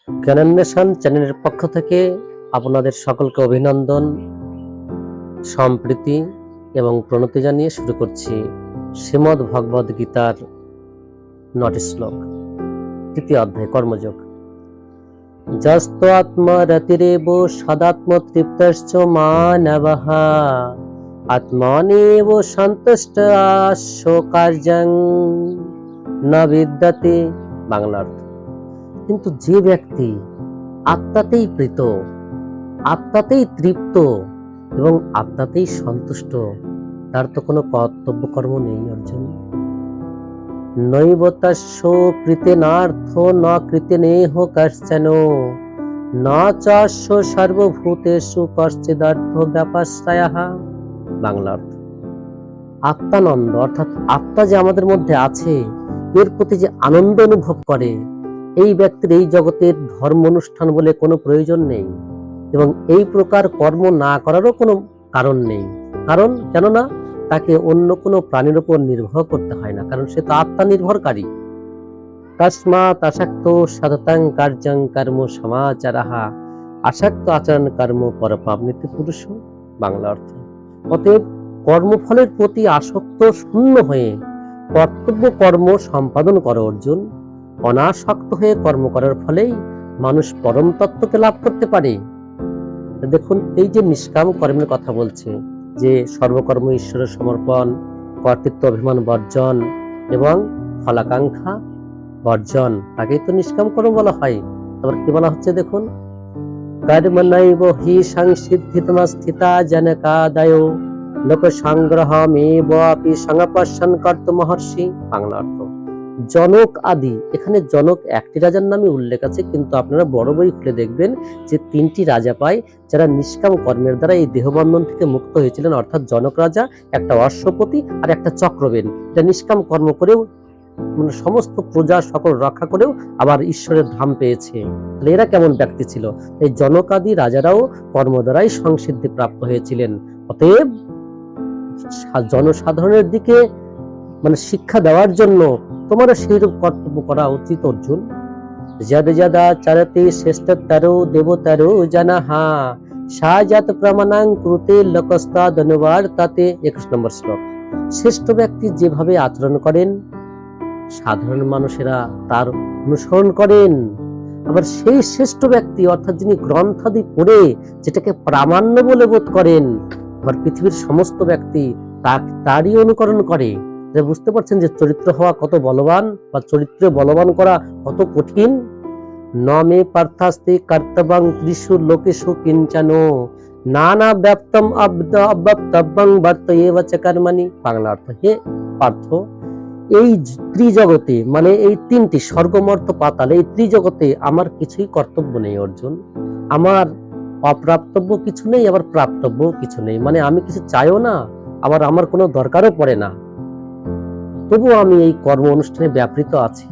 জ্ঞানান্বেষণ চ্যানেলের পক্ষ থেকে আপনাদের সকলকে অভিনন্দন, সম্প্রীতি এবং প্রণতি জানিয়ে শুরু করছি শ্রীমদ্ ভগবদ গীতার 9টি শ্লোক, তৃতীয় অধ্যায় কর্মযোগ। যস্ত আত্মরতিরেব সদাত্মতৃপ্তশ্চ মানবঃ আত্মনেব সন্তুষ্ট শোকার্যং ন বিদ্যতে। বাংলা অর্থ: কিন্তু যে ব্যক্তি আত্মাতেই প্রীত, আত্মাতেই তৃপ্ত এবং আত্মাতেই সন্তুষ্ট, তার তো কোনো কর্তব্য কর্ম নেই। অর্জুন, নৈব তস্য কৃতেনার্থ ন কৃতেনেহ কশ্চন ন চাস্য সর্বভূতেষু কশ্চিদর্থ ব্যাপাশ্রয়ঃ। বাংলা অর্থ: আত্মানন্দ অর্থাৎ আত্মা যে আমাদের মধ্যে আছে, এর প্রতি যে আনন্দ অনুভব করে, এই ব্যক্তির এই জগতের ধর্ম অনুষ্ঠান বলে কোনো প্রয়োজন নেই এবং এই প্রকার কর্ম না করারও কোনো কারণ নেই। কারণ কেননা তাকে অন্য কোনো প্রাণীর উপর নির্ভর করতে হয় না, কারণ সে তো আত্মা নির্ভরকারী। তস্মাৎ আসক্ত সততং কার্যং কর্ম সমাচারঃ আসক্ত আচরণ কর্ম পরপাবনীতি পুরুষ। বাংলা অর্থ: অতএব কর্মফলের প্রতি আসক্ত শূন্য হয়ে কর্তব্য কর্ম সম্পাদন করো অর্জুন। অনাসক্ত হয়ে কর্ম করার ফলেই মানুষ পরম তত্ত্বকে লাভ করতে পারে। দেখুন, এই যে নিষ্কাম কর্মের কথা বলছে, যে সর্বকর্ম ঈশ্বরের সমর্পণ, কর্তৃত্ব অভিমান বর্জন এবং ফলাকাঙ্ক্ষা বর্জন, তাকেই তো নিষ্কাম কর্ম বলা হয়। তারপর কি বলা হচ্ছে দেখুন, কর্মণৈব হি সংসিদ্ধিতম স্থিতা জনকাদয় লোক সংগ্রহমেব আপি সংপশ্যন কর্তুমহর্ষি। বাংলা অর্থ: জনক আদি, এখানে জনক একটি রাজার নামে উল্লেখ আছে, কিন্তু আপনারা বড় বই খুলে দেখবেন যে 3টি রাজা পায় যারা নিষ্কাম কর্মের দ্বারা এই দেহবন্ধন থেকে মুক্ত হয়েছিলেন। অর্থাৎ জনক রাজা, একটা অশ্বপতি আর একটা চক্রবেন, এটা নিষ্কাম কর্ম করেও মানে সমস্ত প্রজা সকল রক্ষা করেও আবার ঈশ্বরের ধাম পেয়েছে। তাহলে এরা কেমন ব্যক্তি ছিল? এই জনক আদি রাজারাও কর্ম দ্বারাই সংসিদ্ধি প্রাপ্ত হয়েছিলেন। অতএব জনসাধারণের দিকে মানে শিক্ষা দেওয়ার জন্য তোমার সেইরূপ কর্তব্য করা উচিত অর্জুন। যদ যদা চরতে শ্রেষ্ঠতরো দেবতরো জনঃ সাজাত প্রমাণাং কৃতে লোকস্তাদনুবর্ততে। 21 নম্বর শ্লোক। শ্রেষ্ঠ ব্যক্তি যেভাবে আচরণ করেন, সাধারণ মানুষেরা তার অনুসরণ করেন। আবার সেই শ্রেষ্ঠ ব্যক্তি অর্থাৎ যিনি গ্রন্থাদি পড়ে যেটাকে প্রামাণ্য বলে বোধ করেন, আবার পৃথিবীর সমস্ত ব্যক্তি তারই অনুকরণ করে। বুঝতে পারছেন যে চরিত্র হওয়া কত বলবান, বা চরিত্রে বলবান করা কত কঠিন। ন মে পার্থাস্তে কর্তব্যং ত্রিষু লোকেষু কিঞ্চন নানা ব্যাপ্তম অব্যপ্তব্যং বর্তয়েব চ কর্মণি। বাংলা অর্থ: হে পার্থ, এই ত্রিজগতে মানে এই 3টি স্বর্গ মর্ত্য পাতাল, এই ত্রিজগতে আমার কিছুই কর্তব্য নেই অর্জুন। আমার অপ্রাপ্তব্য কিছু নেই, আবার প্রাপ্তব্য কিছু নেই। মানে আমি কিছু চাইও না, আবার আমার কোনো দরকারও পড়ে না, তবুও আমি এই কর্ম অনুষ্ঠানে ব্যাপৃত আছি।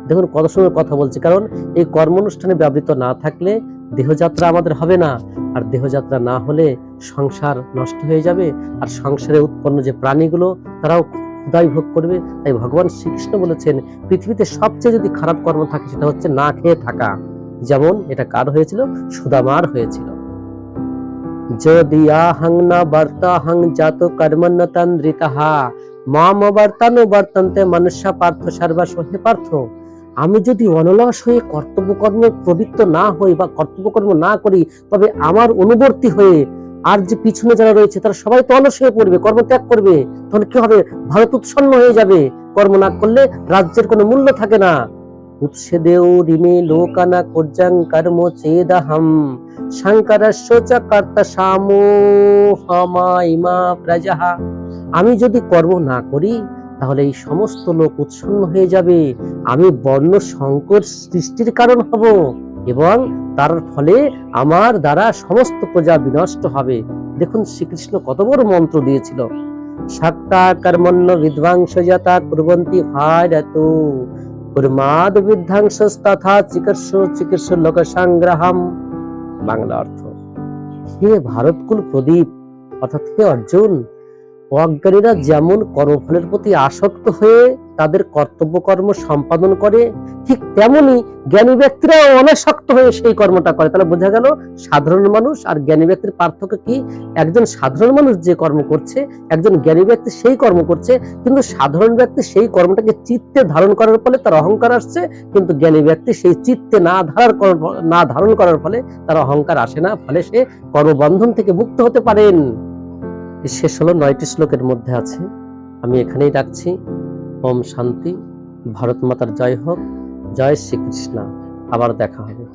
দেখুন কত সুন্দর কথা বলছি, কারণ এই কর্ম অনুষ্ঠানে ব্যাপৃত না থাকলে দেহযাত্রা আমাদের হবে না, আর দেহযাত্রা না হলে সংসার নষ্ট হয়ে যাবে, আর সংসারে উৎপন্ন যে প্রাণীগুলো তারাও ক্ষুধাই ভোগ করবে। তাই ভগবান শ্রীকৃষ্ণ বলেছেন, পৃথিবীতে সবচেয়ে যদি খারাপ কর্ম থাকে সেটা হচ্ছে না খেয়ে থাকা। যেমন এটা কার হয়েছিল? সুদামার হয়েছিল। যদি আহং না বর্তাহং জাত কর্মণ্য তন্দ্রিতঃ মাম বর্তানুবর্তন্তে মনুষ্য পার্থ সর্বস্ব। হে পার্থ, আমি যদি অনলস হয়ে কর্তব্য কর্মে প্রবৃত্ত না হই বা কর্তব্য কর্ম না করি, তবে আমার অনুবর্তী হয়ে আর যে পিছনে যারা রয়েছে তারা সবাই তো অলস হয়ে পড়বে, কর্ম ত্যাগ করবে। তখন কি হবে? ভারত উৎসন্ন হয়ে যাবে। কর্ম না করলে রাজ্যের কোনো মূল্য থাকে না। উৎসেদেও ঋমে লোকানা কর্যাং কর্ম চেদহম শঙ্করস্য চ কর্তা সামোহমাইমা প্রজাঃ। আমি যদি কর্ম না করি তাহলে এই সমস্ত লোক উৎসন্ন হয়ে যাবে, আমি বর্ণ সংকর সৃষ্টির কারণ হব এবং তার ফলে আমার দ্বারা সমস্ত প্রজা বিনষ্ট হবে। দেখুন শ্রীকৃষ্ণ কত বড় মন্ত্র দিয়েছিল। শাক্তা কর্মণ্য বিধ্বংস যথা কুর্বন্তি ভারত কুর্মাদ বিধ্বংসস্তথা চিকিৎস লোক সংগ্রহম। বাংলা অর্থ: হে ভারতকুল প্রদীপ, অর্থাৎ হে অর্জুন, অজ্ঞানীরা যেমন কর্মফলের প্রতি আসক্ত হয়ে তাদের কর্তব্য কর্ম সম্পাদন করে, ঠিক তেমনি জ্ঞানী ব্যক্তিরাও অনাসক্ত হয়ে সেই কর্মটা করে। তাহলে বোঝা গেল সাধারণ মানুষ আর জ্ঞানী ব্যক্তির পার্থক্য কি? একজন সাধারণ মানুষ যে কর্ম করছে, একজন জ্ঞানী ব্যক্তি সেই কর্ম করছে, কিন্তু সাধারণ ব্যক্তি সেই কর্মটাকে চিত্তে ধারণ করার ফলে তার অহংকার আসছে, কিন্তু জ্ঞানী ব্যক্তি সেই চিত্তে না ধারণ করার ফলে তার অহংকার আসে না, ফলে সে কর্মবন্ধন থেকে মুক্ত হতে পারেন। শেষ হলো 9টি শ্লোকের মধ্যে আছে। আমি এখানেই রাখছি। ওম শান্তি। ভারত মাতার জয় হোক। জয় শ্রীকৃষ্ণ। আবার দেখা হবে।